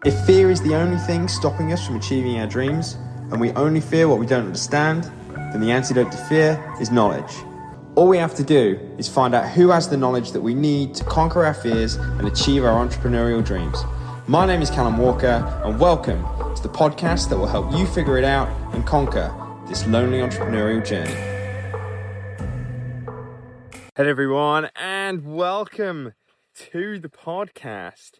If fear is the only thing stopping us from achieving our dreams, and we only fear what we don't understand, then the antidote to fear is knowledge. All we have to do is find out who has the knowledge that we need to conquer our fears and achieve our entrepreneurial dreams. My name is Callum Walker, and welcome to the podcast that will help you figure it out and conquer this lonely entrepreneurial journey. Hello everyone, and welcome to the podcast.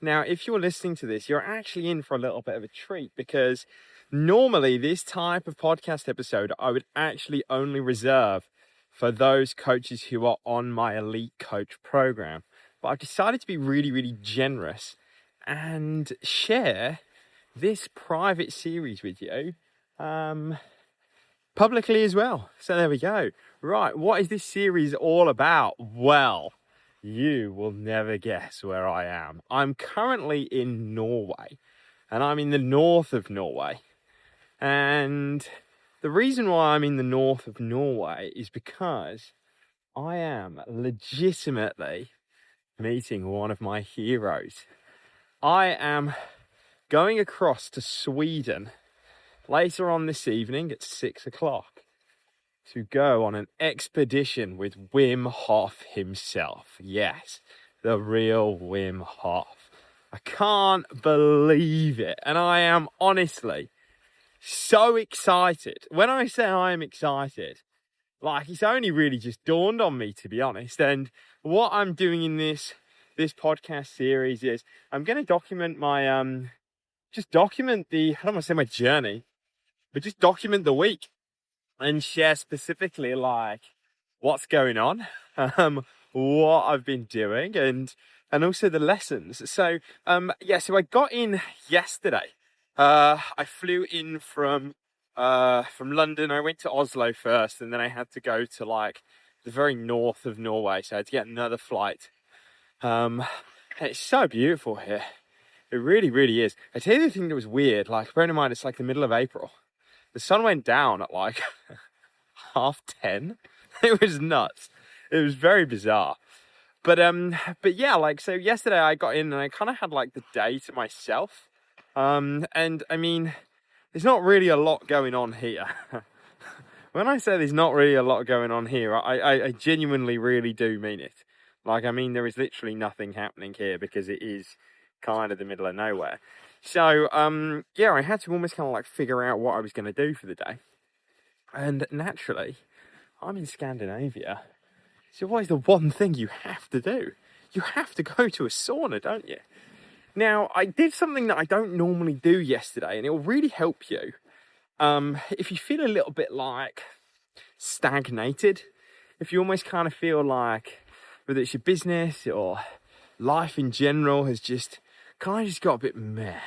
Now, if you're listening to this, you're actually in for a little bit of a treat, because normally this type of podcast episode I would actually only reserve for those coaches who are on my elite coach program. But I've decided to be really generous and share this private series with you publicly as well. So there we go. Right, what is this series all about? Well, you will never guess where I am. I'm currently in Norway, and I'm in the north of Norway. And the reason why I'm in the north of Norway is because I am legitimately meeting one of my heroes. I am going across to Sweden later on this evening at 6 o'clock to go on an expedition with Wim Hof himself. Yes, the real Wim Hof. I can't believe it. And I am honestly so excited. When I say I am excited, like, it's only really just dawned on me, to be honest. And what I'm doing in this podcast series is I'm going to document my, I don't want to say my journey, but just document the week. And share specifically like what's going on, what I've been doing, and also the lessons. So so I got in yesterday. I flew in from London. I went to Oslo first, and then I had to go to like the very north of Norway. So I had to get another flight. And it's so beautiful here. It really is. I tell you the thing that was weird. Like, bear in mind, it's like the middle of April. The sun went down at like 10:30. It was nuts. It was very bizarre. But yeah, like, so yesterday I got in and I kind of had like the day to myself. And I mean, there's not really a lot going on here. When I say there's not really a lot going on here, I genuinely really do mean it. Like, I mean, there is literally nothing happening here because it is kind of the middle of nowhere. So, yeah, I had to almost kind of like figure out what I was going to do for the day. And naturally, I'm in Scandinavia. So what is the one thing you have to do? You have to go to a sauna, don't you? Now, I did something that I don't normally do yesterday, and it will really help you. If you feel a little bit like stagnated, if you almost kind of feel like whether it's your business or life in general has just kind of just got a bit meh,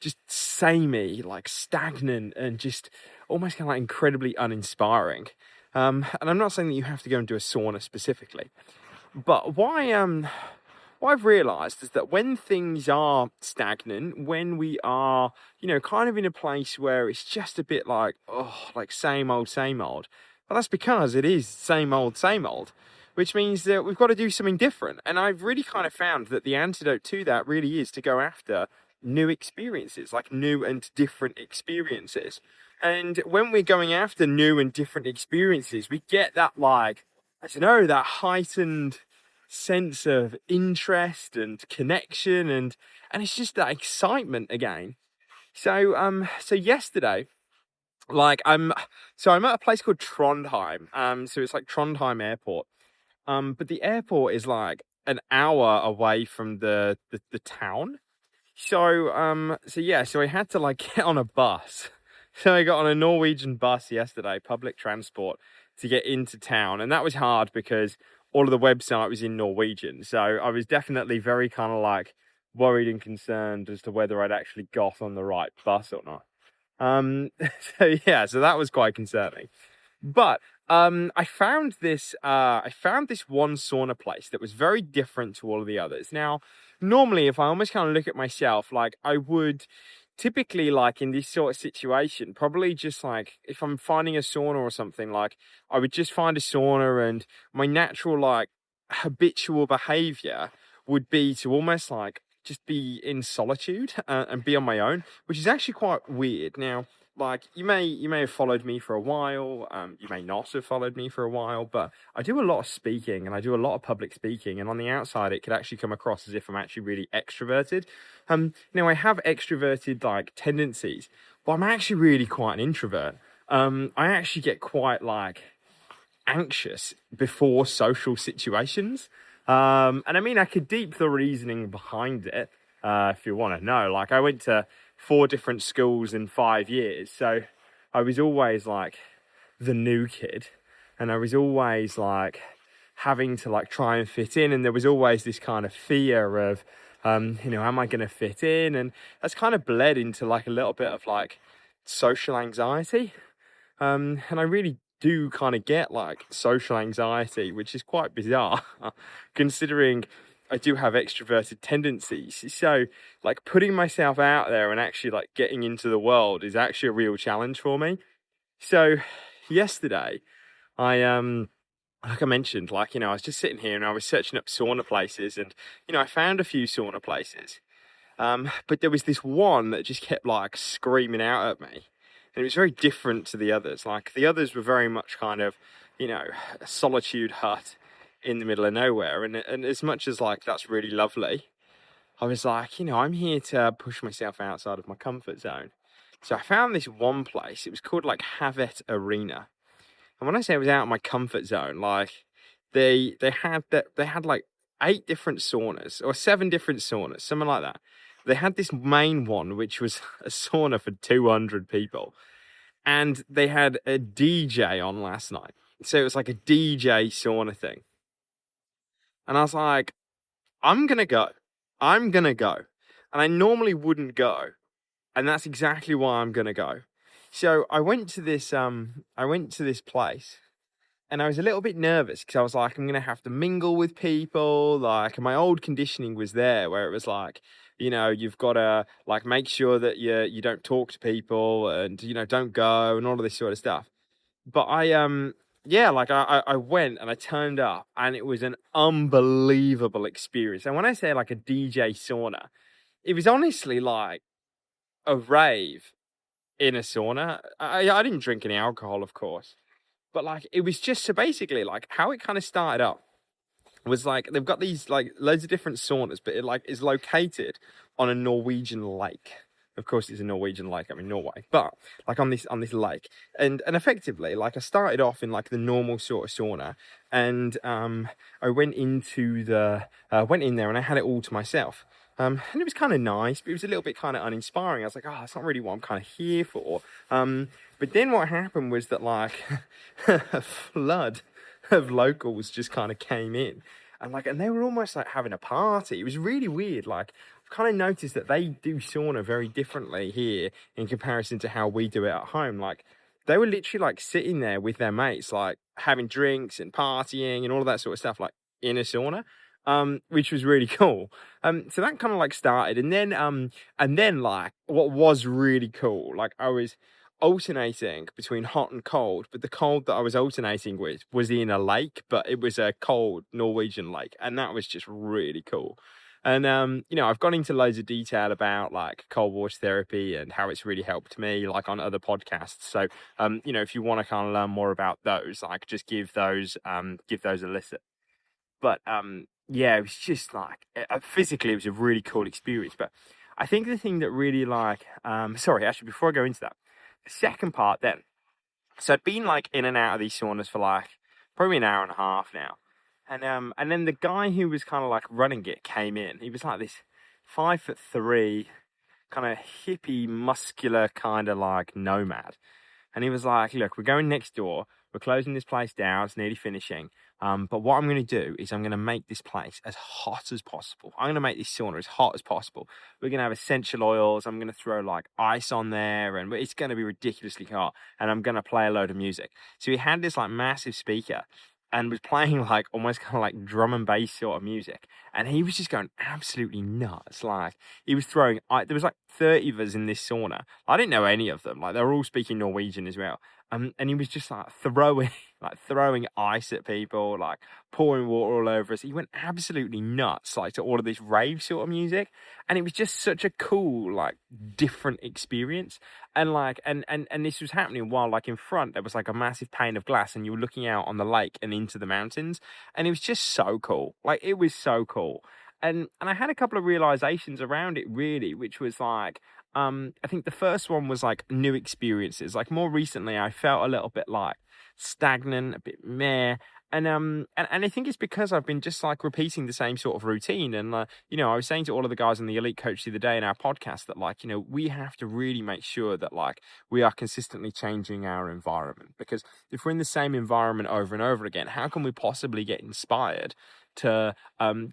just samey, like stagnant, and just almost kind of like incredibly uninspiring. And I'm not saying that you have to go and do a sauna specifically, but what I've realized is that when things are stagnant, when we are, kind of in a place where it's just a bit like, like same old, well, that's because it is same old, which means that we've got to do something different. And I've really kind of found that the antidote to that really is to go after new experiences, like new and different experiences. And when we're going after new and different experiences, we get that, like, I don't know, that heightened sense of interest and connection, and it's just that excitement again. So yesterday, like, I'm at a place called Trondheim. So it's like Trondheim Airport. But the airport is like an hour away from the town. So I had to like get on a bus. So I got on a Norwegian bus yesterday, public transport, to get into town. And that was hard because all of the website was in Norwegian. So I was definitely very kind of like worried and concerned as to whether I'd actually got on the right bus or not. So that was quite concerning. But I found this one sauna place that was very different to all of the others. Now, normally, if I almost kind of look at myself, like, I would typically, like, in this sort of situation, probably just like, if I'm finding a sauna or something, like, I would just find a sauna, and my natural, like, habitual behavior would be to almost like just be in solitude and be on my own, which is actually quite weird. Now, like you may have followed me for a while, you may not have followed me for a while, but I do a lot of speaking and I do a lot of public speaking, and on the outside it could actually come across as if I'm actually really extroverted. Now I have extroverted like tendencies, but I'm actually really quite an introvert. I actually get quite like anxious before social situations. And I mean, I could deep the reasoning behind it, if you want to know. Like, I went to 4 different schools in 5 years, so I was always like the new kid, and I was always like having to like try and fit in, and there was always this kind of fear of, am I going to fit in? And that's kind of bled into like a little bit of like social anxiety. And I really do kind of get like social anxiety, which is quite bizarre considering I do have extroverted tendencies. So like putting myself out there and actually like getting into the world is actually a real challenge for me. So yesterday I like I mentioned, like, I was just sitting here and I was searching up sauna places, and I found a few sauna places, but there was this one that just kept like screaming out at me. And it was very different to the others. Like, the others were very much kind of, a solitude hut in the middle of nowhere. And as much as, like, that's really lovely, I was like, I'm here to push myself outside of my comfort zone. So I found this one place. It was called, like, Havet Arena. And when I say I was out of my comfort zone, like, they had like 8 different saunas, or 7 different saunas, something like that. They had this main one, which was a sauna for 200 people. And they had a DJ on last night. So it was like a DJ sauna thing. And I was like, I'm going to go. I'm going to go. And I normally wouldn't go. And that's exactly why I'm going to go. So I went to this place. And I was a little bit nervous because I was like, I'm going to have to mingle with people. Like, my old conditioning was there where it was like, you've got to like make sure that you don't talk to people and, don't go and all of this sort of stuff. But I went and I turned up, and it was an unbelievable experience. And when I say like a DJ sauna, it was honestly like a rave in a sauna. I didn't drink any alcohol, of course. But like, it was just, so basically like how it kind of started up was like, they've got these like loads of different saunas, but it like is located on a Norwegian lake. Of course, it's a Norwegian lake. I'm in Norway, but like on this lake, and effectively, like I started off in like the normal sort of sauna, and I went in there and I had it all to myself. And it was kind of nice, but it was a little bit kind of uninspiring. I was like, oh, that's not really what I'm kind of here for. But then what happened was that like a flood of locals just kind of came in, and they were almost like having a party. It was really weird. Like, I've kind of noticed that they do sauna very differently here in comparison to how we do it at home. Like, they were literally like sitting there with their mates, like having drinks and partying and all of that sort of stuff, like in a sauna, which was really cool. So that kind of like started, and then like what was really cool, like I was alternating between hot and cold, but the cold that I was alternating with was in a lake, but it was a cold Norwegian lake, and that was just really cool. And I've gone into loads of detail about like cold water therapy and how it's really helped me, like on other podcasts. So if you want to kind of learn more about those, like just give those a listen. But it was just like physically it was a really cool experience. But I think the thing that really like actually before I go into that, the second part then, so I'd been like in and out of these saunas for like probably an hour and a half now. And then the guy who was kind of like running it came in. He was like this 5'3", kind of hippie, muscular, kind of like nomad. And he was like, look, we're going next door. We're closing this place down. It's nearly finishing. But what I'm going to do is I'm going to make this place as hot as possible. I'm going to make this sauna as hot as possible. We're going to have essential oils. I'm going to throw like ice on there, and it's going to be ridiculously hot. And I'm going to play a load of music. So he had this like massive speaker and was playing like almost kind of like drum and bass sort of music. And he was just going absolutely nuts. Like, he was throwing, there was like 30 of us in this sauna. I didn't know any of them. Like, they were all speaking Norwegian as well. And he was just like throwing ice at people, like pouring water all over us. He went absolutely nuts, like to all of this rave sort of music. And it was just such a cool, like different experience. And like, and this was happening while like in front, there was like a massive pane of glass and you were looking out on the lake and into the mountains. And it was just so cool. Like it was so cool. And I had a couple of realizations around it really, which was like, I think the first one was like new experiences. Like more recently, I felt a little bit like stagnant, a bit meh. And I think it's because I've been just like repeating the same sort of routine. And, I was saying to all of the guys in the Elite Coach the other day in our podcast that like, we have to really make sure that like we are consistently changing our environment, because if we're in the same environment over and over again, how can we possibly get inspired to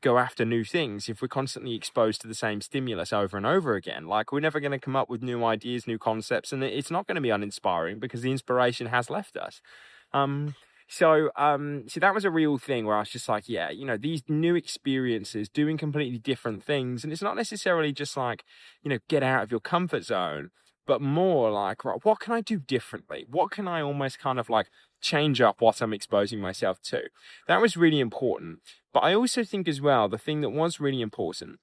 go after new things if we're constantly exposed to the same stimulus over and over again? Like we're never going to come up with new ideas, new concepts, and it's not going to be uninspiring because the inspiration has left us. So that was a real thing where I was just like, yeah, these new experiences, doing completely different things. And it's not necessarily just like, get out of your comfort zone, but more like, right, what can I do differently? What can I almost kind of like change up what I'm exposing myself to? That was really important. But I also think as well, the thing that was really important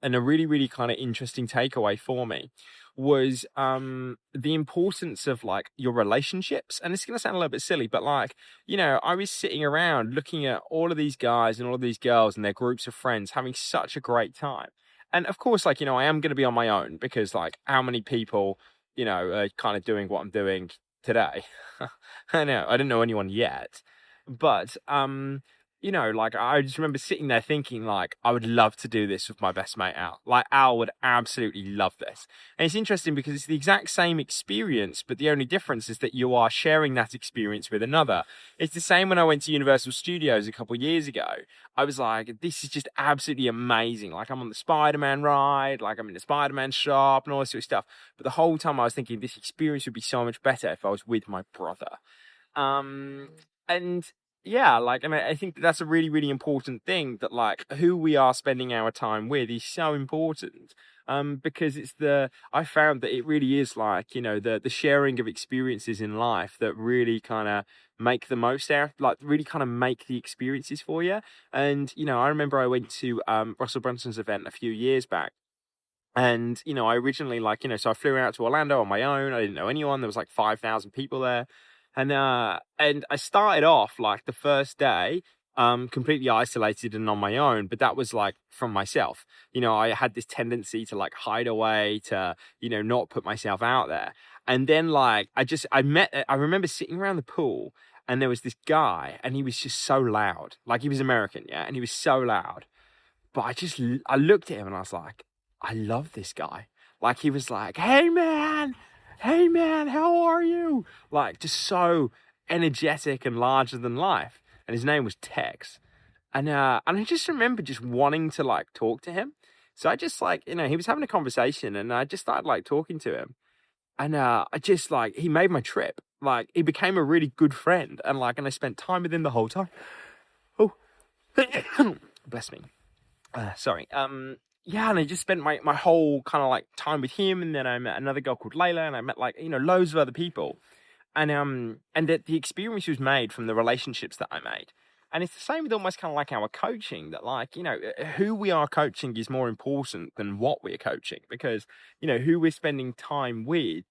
and a really, really kind of interesting takeaway for me was the importance of like your relationships. And it's going to sound a little bit silly, but like, I was sitting around looking at all of these guys and all of these girls and their groups of friends having such a great time. And of course, like, I am going to be on my own because like how many people, are kind of doing what I'm doing today? I know, I don't know anyone yet, but, like I just remember sitting there thinking like, I would love to do this with my best mate, Al. Like Al would absolutely love this. And it's interesting because it's the exact same experience, but the only difference is that you are sharing that experience with another. It's the same when I went to Universal Studios a couple of years ago. I was like, this is just absolutely amazing. Like I'm on the Spider-Man ride, like I'm in the Spider-Man shop and all this sort of stuff. But the whole time I was thinking this experience would be so much better if I was with my brother. And yeah, like, and I think that's a really, really important thing, that like who we are spending our time with is so important. Because I found that it really is like, the sharing of experiences in life that really kind of make the most out, like really kind of make the experiences for you. And, I remember I went to Russell Brunson's event a few years back. And, I originally so I flew out to Orlando on my own. I didn't know anyone. There was like 5,000 people there. And I started off like the first day, completely isolated and on my own, but that was like from myself. I had this tendency to like hide away, to, not put myself out there. And then like, I remember sitting around the pool and there was this guy and he was just so loud. Like he was American. Yeah. And he was so loud, but I looked at him and I was like, I love this guy. Like he was like, hey man, how are you? Like just so energetic and larger than life. And his name was Tex. And I just remember just wanting to like talk to him. So I just like, he was having a conversation and I just started like talking to him. And I just like, he made my trip. Like he became a really good friend. And I spent time with him the whole time. Oh, bless me. Sorry. Yeah, and I just spent my whole kind of like time with him, and then I met another girl called Layla, and I met like, loads of other people. And that the experience was made from the relationships that I made. And it's the same with almost kind of like our coaching, that like, who we are coaching is more important than what we're coaching, because, who we're spending time with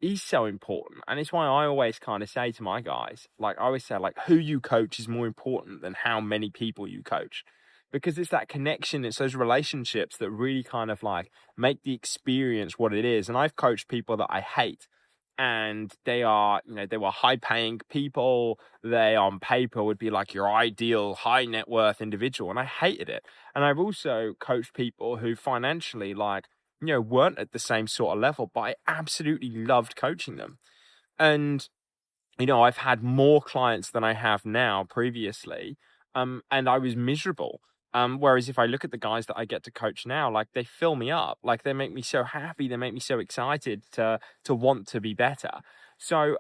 is so important. And it's why I always kind of say to my guys, like I always say, like who you coach is more important than how many people you coach. Because it's that connection, it's those relationships that really kind of like make the experience what it is. And I've coached people that I hate, and they are, they were high paying people. They on paper would be like your ideal high net worth individual. And I hated it. And I've also coached people who financially weren't at the same sort of level, but I absolutely loved coaching them. And, I've had more clients than I have now previously. And I was miserable. Whereas if I look at the guys that I get to coach now, like they fill me up, like they make me so happy, they make me so excited to want to be better. So,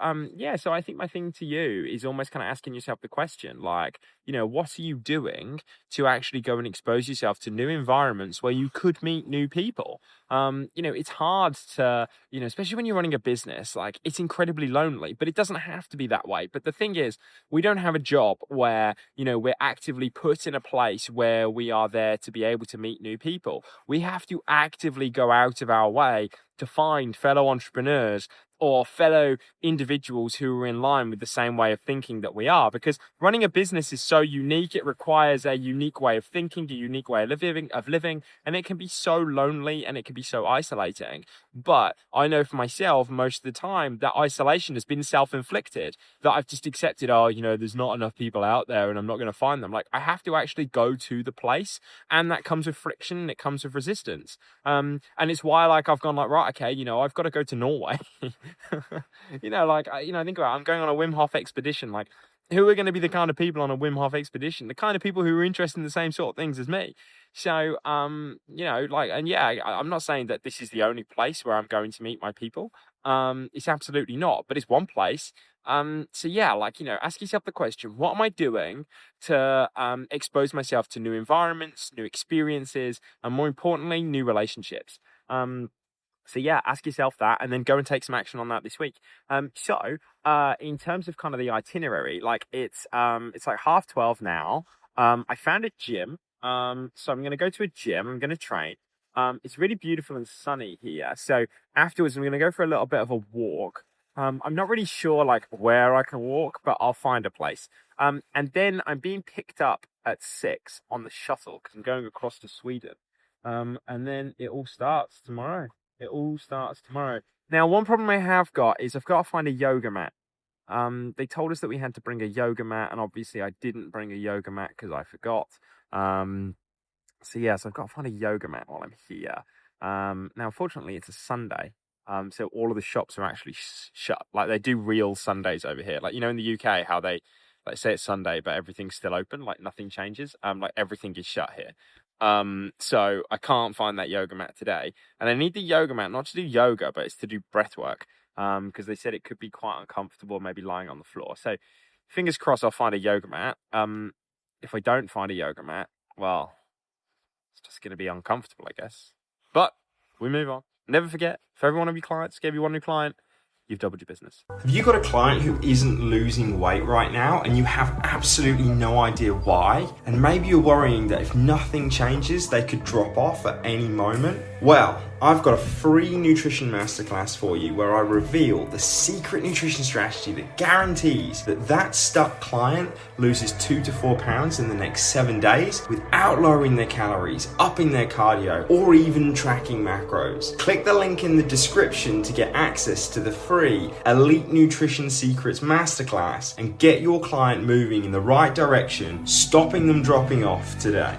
so I think my thing to you is almost kind of asking yourself the question, like, what are you doing to actually go and expose yourself to new environments where you could meet new people? It's hard to, especially when you're running a business, like it's incredibly lonely, but it doesn't have to be that way. But the thing is, we don't have a job where, we're actively put in a place where we are there to be able to meet new people. We have to actively go out of our way to find fellow entrepreneurs or fellow individuals who are in line with the same way of thinking that we are, because running a business is so unique. It requires a unique way of thinking, a unique way of living, and it can be so lonely and it can be so isolating. But I know for myself, most of the time, that isolation has been self-inflicted, that I've just accepted, there's not enough people out there and I'm not going to find them. Like, I have to actually go to the place, and that comes with friction and it comes with resistance. And it's why, like, I've gone like, right, okay, I've got to go to Norway. Think about it, I'm going on a Wim Hof expedition. Like, who are going to be the kind of people on a Wim Hof expedition? The kind of people who are interested in the same sort of things as me. So, I'm not saying that this is the only place where I'm going to meet my people. It's absolutely not, but it's one place. Ask yourself the question, what am I doing to expose myself to new environments, new experiences, and more importantly, new relationships? Ask yourself that, and then go and take some action on that this week. In terms of kind of the itinerary, like it's like 12:30 now. I found a gym. So I'm going to go to a gym. I'm going to train. It's really beautiful and sunny here. So afterwards, I'm going to go for a little bit of a walk. I'm not really sure like where I can walk, but I'll find a place. And then I'm being picked up at 6 on the shuttle because I'm going across to Sweden. And then it all starts tomorrow. Now, one problem I have got is I've got to find a yoga mat. They told us that we had to bring a yoga mat, and obviously I didn't bring a yoga mat because I forgot. So I've got to find a yoga mat while I'm here. Now, unfortunately, it's a Sunday. So all of the shops are actually shut. Like, they do real Sundays over here. Like, in the UK, how they like say it's Sunday, but everything's still open. Like, nothing changes. Like, everything is shut here. So I can't find that yoga mat today, and I need the yoga mat not to do yoga, but it's to do breath work. Because they said it could be quite uncomfortable, maybe lying on the floor. So fingers crossed I'll find a yoga mat. If I don't find a yoga mat, well, it's just going to be uncomfortable, I guess. But we move on. Never forget, for every one of your clients, gave you one new client, you've doubled your business. Have you got a client who isn't losing weight right now and you have absolutely no idea why? And maybe you're worrying that if nothing changes, they could drop off at any moment? Well, I've got a free nutrition masterclass for you where I reveal the secret nutrition strategy that guarantees that stuck client loses 2 to 4 pounds in the next 7 days without lowering their calories, upping their cardio, or even tracking macros. Click the link in the description to get access to the free Elite Nutrition Secrets Masterclass and get your client moving in the right direction, stopping them dropping off today.